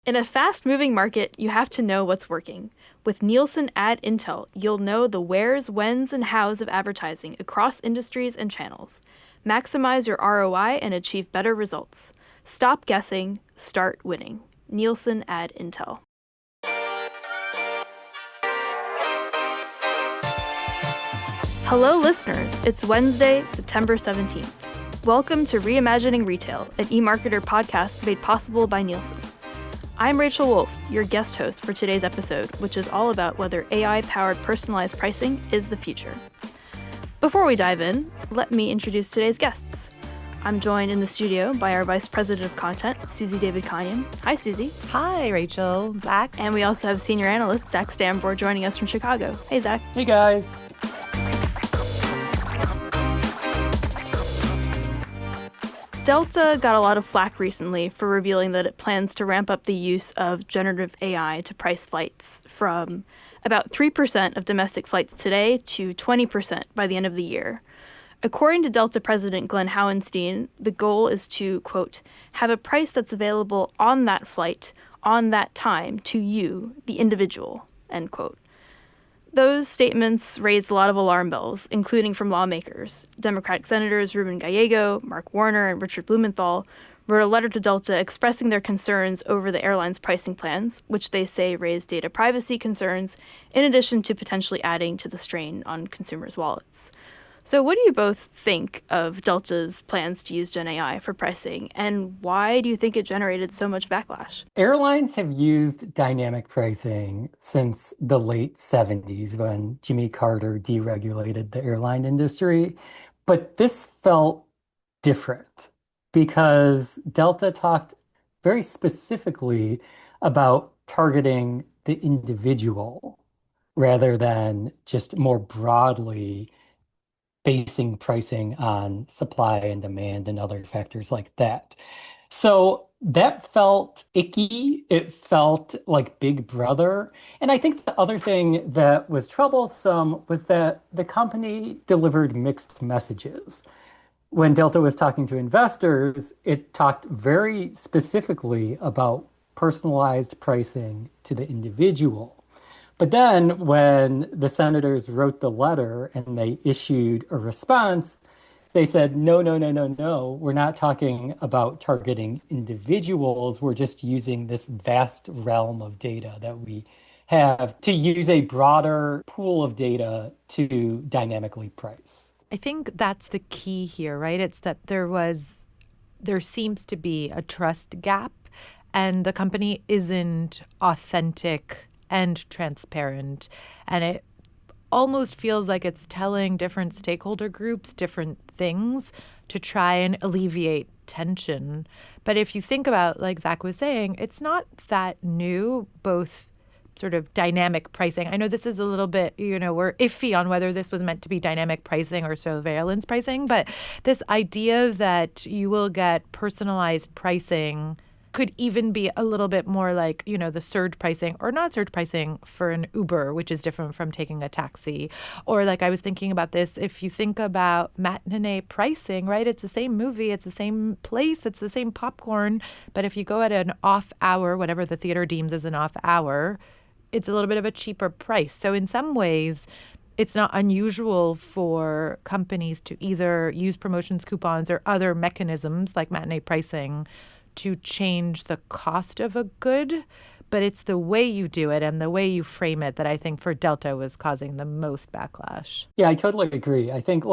In a fast-moving market, you have to know what's working. With Nielsen Ad Intel, you'll know the wheres, whens, and hows of advertising across industries and channels. Maximize your ROI and achieve better results. Stop guessing, start winning. Nielsen Ad Intel. Hello, listeners. It's Wednesday, September 17th. Welcome to Reimagining Retail, an eMarketer podcast made possible by Nielsen. I'm Rachel Wolff, your guest host for today's episode, which is all about whether AI-powered personalized pricing is the future. Before we dive in, let me introduce today's guests. I'm joined in the studio by our Vice President of Content, Suzy Davidkhanian. Hi, Suzy. Hi, Rachel. Zach. And we also have Senior Analyst, Zak Stambor, joining us from Chicago. Hey, Zach. Hey, guys. Delta got a lot of flack recently for revealing that it plans to ramp up the use of generative AI to price flights from about 3% of domestic flights today to 20% by the end of the year. According to Delta President Glenn Hauenstein, the goal is to, quote, have a price that's available on that flight, on that time, to you, the individual, end quote. Those statements raised a lot of alarm bells, including from lawmakers. Democratic Senators Ruben Gallego, Mark Warner, and Richard Blumenthal wrote a letter to Delta expressing their concerns over the airline's pricing plans, which they say raise data privacy concerns, in addition to potentially adding to the strain on consumers' wallets. So what do you both think of Delta's plans to use Gen AI for pricing, and why do you think it generated so much backlash? Airlines have used dynamic pricing since the late 70s when Jimmy Carter deregulated the airline industry. But this felt different because Delta talked very specifically about targeting the individual rather than just more broadly basing pricing on supply and demand and other factors like that. So that felt icky. It felt like Big Brother. And I think the other thing that was troublesome was that the company delivered mixed messages. When Delta was talking to investors, it talked very specifically about personalized pricing to the individual. But then when the senators wrote the letter and they issued a response, they said, no, we're not talking about targeting individuals. We're just using this vast realm of data that we have to use a broader pool of data to dynamically price. I think that's the key here, right? It's that there seems to be a trust gap, and the company isn't authentic and transparent. And it almost feels like it's telling different stakeholder groups different things to try and alleviate tension. But if you think about, like Zach was saying, it's not that new, both sort of dynamic pricing. I know this is a little bit, we're iffy on whether this was meant to be dynamic pricing or surveillance pricing, but this idea that you will get personalized pricing could even be a little bit more like, the surge pricing or not surge pricing for an Uber, which is different from taking a taxi. Or like I was thinking about this, if you think about matinee pricing, right? It's the same movie, it's the same place, it's the same popcorn. But if you go at an off hour, whatever the theater deems as an off hour, it's a little bit of a cheaper price. So in some ways, it's not unusual for companies to either use promotions, coupons, or other mechanisms like matinee pricing to change the cost of a good, but it's the way you do it and the way you frame it that I think for Delta was causing the most backlash. Yeah, I totally agree. I think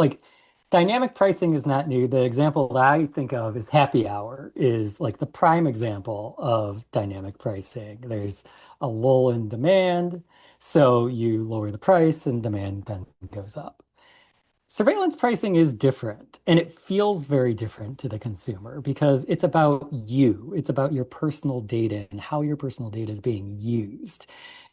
dynamic pricing is not new. The example that I think of is happy hour is like the prime example of dynamic pricing. There's a lull in demand, so you lower the price and demand then goes up. Surveillance pricing is different, and it feels very different to the consumer because it's about you. It's about your personal data and how your personal data is being used.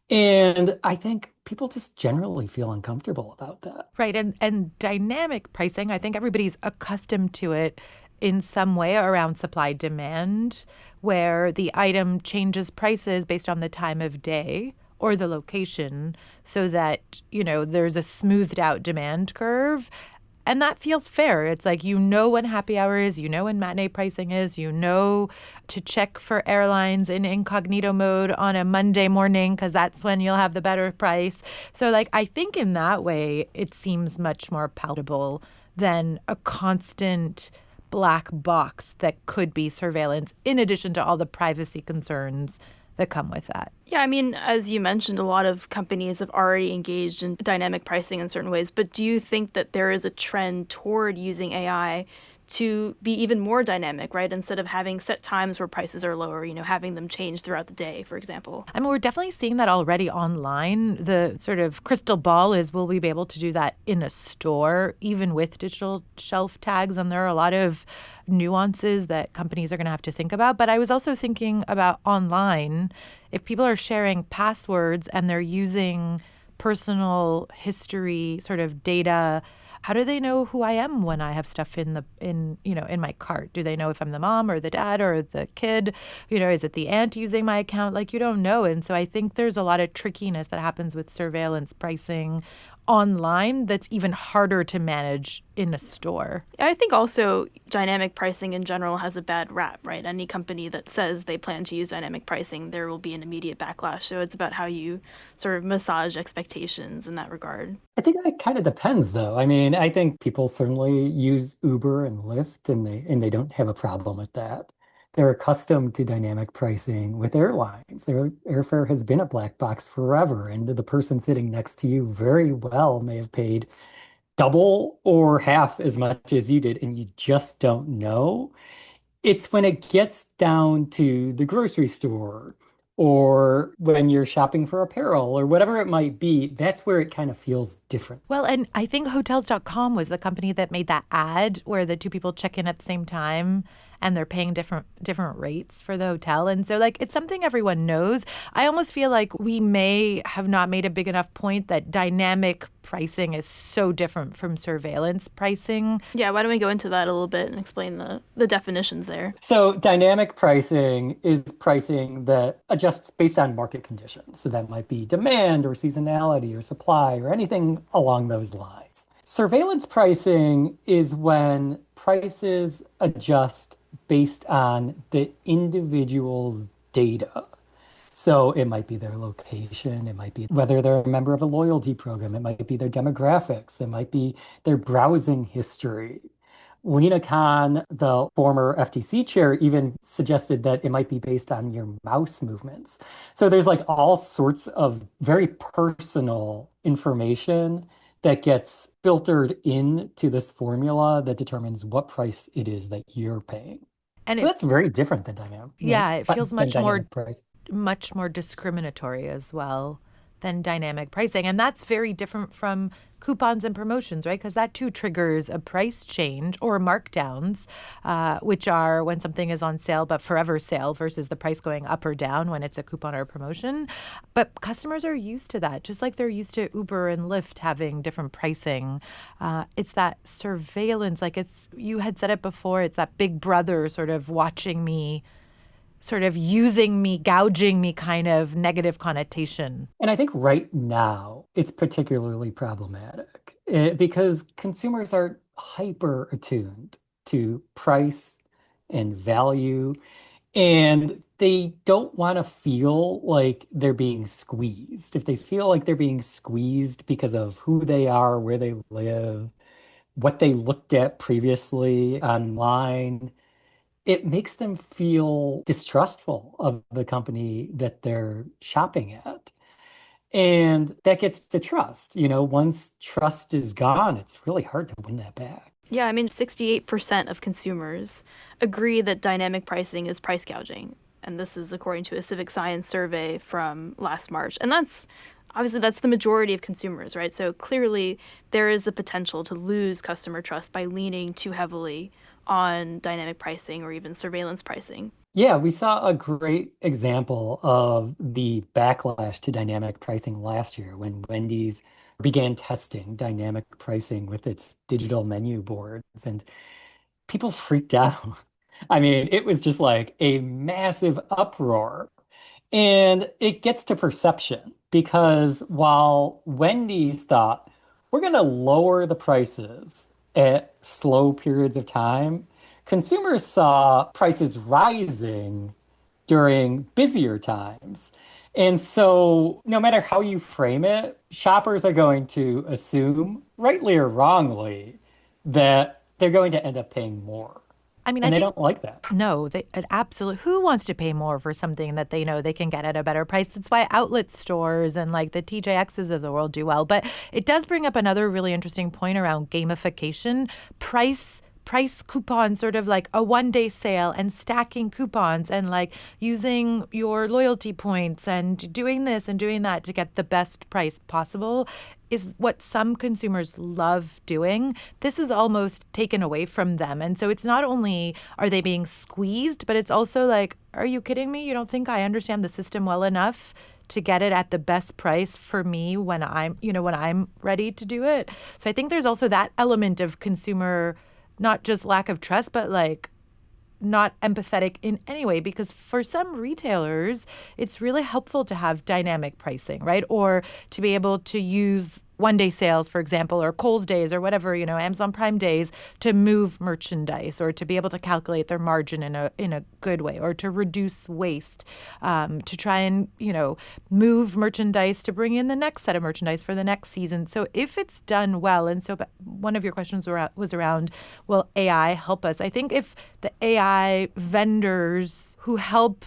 And I think people just generally feel uncomfortable about that. Right. And dynamic pricing, I think everybody's accustomed to it in some way around supply demand, where the item changes prices based on the time of day or the location so that, there's a smoothed out demand curve. And that feels fair. It's like, you know when happy hour is, you know when matinee pricing is, you know to check for airlines in incognito mode on a Monday morning because that's when you'll have the better price. So like, I think in that way, it seems much more palatable than a constant black box that could be surveillance, in addition to all the privacy concerns that come with that. Yeah, I mean, as you mentioned, a lot of companies have already engaged in dynamic pricing in certain ways, but do you think that there is a trend toward using AI to be even more dynamic, right? Instead of having set times where prices are lower, having them change throughout the day, for example. I mean, we're definitely seeing that already online. The sort of crystal ball is, will we be able to do that in a store, even with digital shelf tags? And there are a lot of nuances that companies are going to have to think about. But I was also thinking about online. If people are sharing passwords and they're using personal history sort of data, how do they know who I am when I have stuff in my cart? Do they know if I'm the mom or the dad or the kid? Is it the aunt using my account? Like, you don't know. And so I think there's a lot of trickiness that happens with surveillance pricing online that's even harder to manage in a store. I think also dynamic pricing in general has a bad rap, right? Any company that says they plan to use dynamic pricing, there will be an immediate backlash. So it's about how you sort of massage expectations in that regard. I think that kind of depends, though. I mean, I think people certainly use Uber and Lyft, and they don't have a problem with that. They're accustomed to dynamic pricing with airlines. Their airfare has been a black box forever, and the person sitting next to you very well may have paid double or half as much as you did, and you just don't know. It's when it gets down to the grocery store or when you're shopping for apparel or whatever it might be, that's where it kind of feels different. Well, and I think hotels.com was the company that made that ad where the two people check in at the same time and they're paying different rates for the hotel. And so like, it's something everyone knows. I almost feel like we may have not made a big enough point that dynamic pricing is so different from surveillance pricing. Yeah, why don't we go into that a little bit and explain the definitions there? So dynamic pricing is pricing that adjusts based on market conditions. So that might be demand or seasonality or supply or anything along those lines. Surveillance pricing is when prices adjust based on the individual's data. So it might be their location, it might be whether they're a member of a loyalty program, it might be their demographics, it might be their browsing history. Lena Khan, the former FTC chair, even suggested that it might be based on your mouse movements. So there's like all sorts of very personal information that gets filtered into this formula that determines what price it is that you're paying. And so that's very different than dynamic. Yeah, it feels price. much more discriminatory as well than dynamic pricing. And that's very different from coupons and promotions, right? Because that too triggers a price change or markdowns, which are when something is on sale but forever sale versus the price going up or down when it's a coupon or a promotion. But customers are used to that, just like they're used to Uber and Lyft having different pricing. It's that surveillance, like you had said it before, it's that big brother sort of watching me, sort of using me, gouging me kind of negative connotation. And I think right now it's particularly problematic because consumers are hyper attuned to price and value, and they don't want to feel like they're being squeezed. If they feel like they're being squeezed because of who they are, where they live, what they looked at previously online, it makes them feel distrustful of the company that they're shopping at. And that gets to trust. Once trust is gone, it's really hard to win that back. Yeah, I mean, 68% of consumers agree that dynamic pricing is price gouging. And this is according to a civic science survey from last March. And that's the majority of consumers, right? So clearly there is the potential to lose customer trust by leaning too heavily on dynamic pricing or even surveillance pricing. Yeah, we saw a great example of the backlash to dynamic pricing last year when Wendy's began testing dynamic pricing with its digital menu boards, and people freaked out. I mean, it was just like a massive uproar. And it gets to perception because while Wendy's thought, we're going to lower the prices at slow periods of time, consumers saw prices rising during busier times. And so, no matter how you frame it, shoppers are going to assume, rightly or wrongly, that they're going to end up paying more. I mean, I And they think don't like that. no, they absolutely. Who wants to pay more for something that they know they can get at a better price? That's why outlet stores and like the TJXs of the world do well. But it does bring up another really interesting point around gamification, price coupons, sort of like a 1 day sale and stacking coupons and like using your loyalty points and doing this and doing that to get the best price possible is what some consumers love doing. This is almost taken away from them. And so it's not only are they being squeezed, but it's also like, are you kidding me? You don't think I understand the system well enough to get it at the best price for me when I'm ready to do it? So I think there's also that element of consumer, not just lack of trust, but like not empathetic in any way, because for some retailers, it's really helpful to have dynamic pricing, right? Or to be able to use 1 day sales, for example, or Kohl's days or whatever, Amazon Prime days to move merchandise or to be able to calculate their margin in a good way or to reduce waste, to try and, move merchandise to bring in the next set of merchandise for the next season. So if it's done well, and so one of your questions was around, will AI help us? I think if the AI vendors who help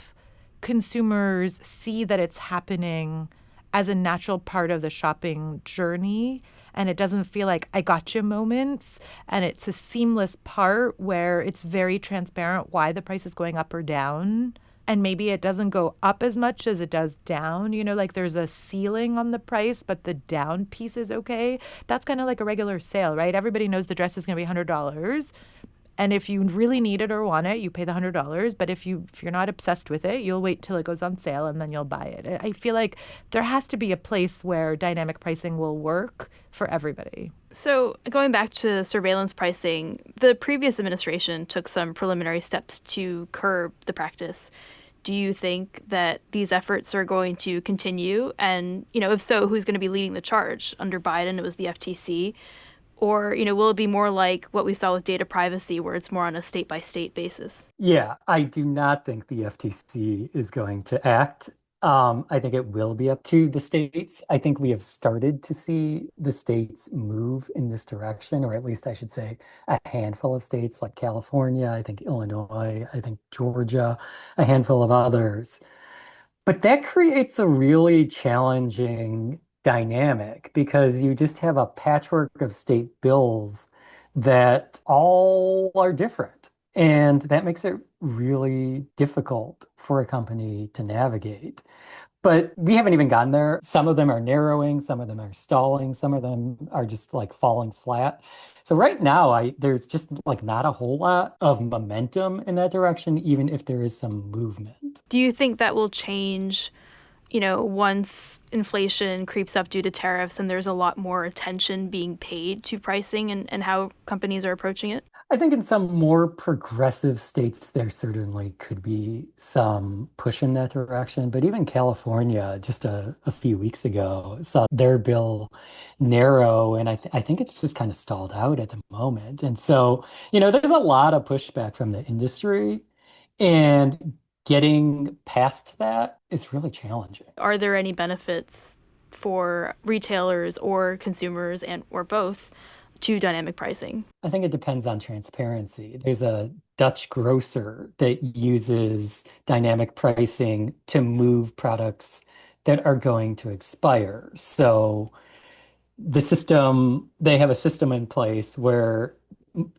consumers see that it's happening as a natural part of the shopping journey, and it doesn't feel like I gotcha moments, and it's a seamless part where it's very transparent why the price is going up or down, and maybe it doesn't go up as much as it does down, like there's a ceiling on the price, but the down piece is okay. That's kind of like a regular sale, right? Everybody knows the dress is going to be $100. And if you really need it or want it, you pay the $100. But if you're not obsessed with it, you'll wait till it goes on sale and then you'll buy it. I feel like there has to be a place where dynamic pricing will work for everybody. So going back to surveillance pricing, the previous administration took some preliminary steps to curb the practice. Do you think that these efforts are going to continue? And, if so, who's going to be leading the charge? Under Biden, it was the FTC. Or, will it be more like what we saw with data privacy, where it's more on a state-by-state basis? Yeah, I do not think the FTC is going to act. I think it will be up to the states. I think we have started to see the states move in this direction, or at least I should say a handful of states like California, I think Illinois, I think Georgia, a handful of others. But that creates a really challenging dynamic because you just have a patchwork of state bills that all are different. And that makes it really difficult for a company to navigate. But we haven't even gotten there. Some of them are narrowing, some of them are stalling, some of them are just like falling flat. So right now, there's just like not a whole lot of momentum in that direction, even if there is some movement. Do you think that will change, once inflation creeps up due to tariffs and there's a lot more attention being paid to pricing and how companies are approaching it? I think in some more progressive states, there certainly could be some push in that direction. But even California, just a few weeks ago, saw their bill narrow. And I think it's just kind of stalled out at the moment. And so, there's a lot of pushback from the industry. And getting past that is really challenging. Are there any benefits for retailers or consumers or both to dynamic pricing? I think it depends on transparency. There's a Dutch grocer that uses dynamic pricing to move products that are going to expire. So they have a system in place where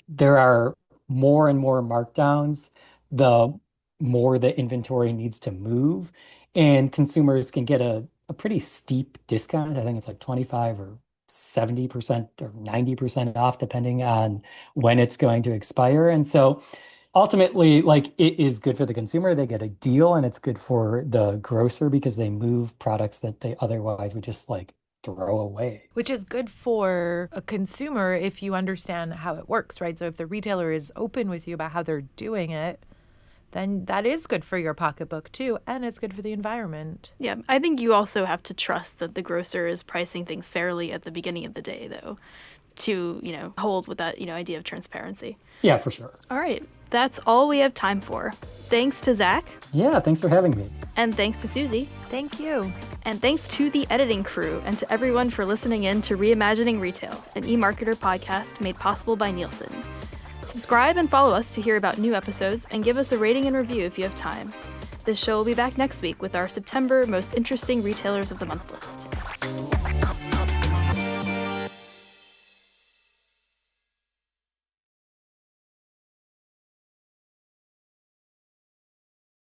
there are more and more markdowns, the more the inventory needs to move, and consumers can get a pretty steep discount. I think it's like 25 or 70% or 90% off, depending on when it's going to expire. And so ultimately, like it is good for the consumer. They get a deal, and it's good for the grocer because they move products that they otherwise would just like throw away. Which is good for a consumer if you understand how it works, right? So if the retailer is open with you about how they're doing it, then that is good for your pocketbook too, and it's good for the environment. Yeah, I think you also have to trust that the grocer is pricing things fairly at the beginning of the day, though, to, hold with that, idea of transparency. Yeah, for sure. All right, that's all we have time for. Thanks to Zak. Yeah, thanks for having me. And thanks to Suzy. Thank you. And thanks to the editing crew and to everyone for listening in to Reimagining Retail, an eMarketer podcast made possible by Nielsen. Subscribe and follow us to hear about new episodes and give us a rating and review if you have time. This show will be back next week with our September Most Interesting Retailers of the Month list.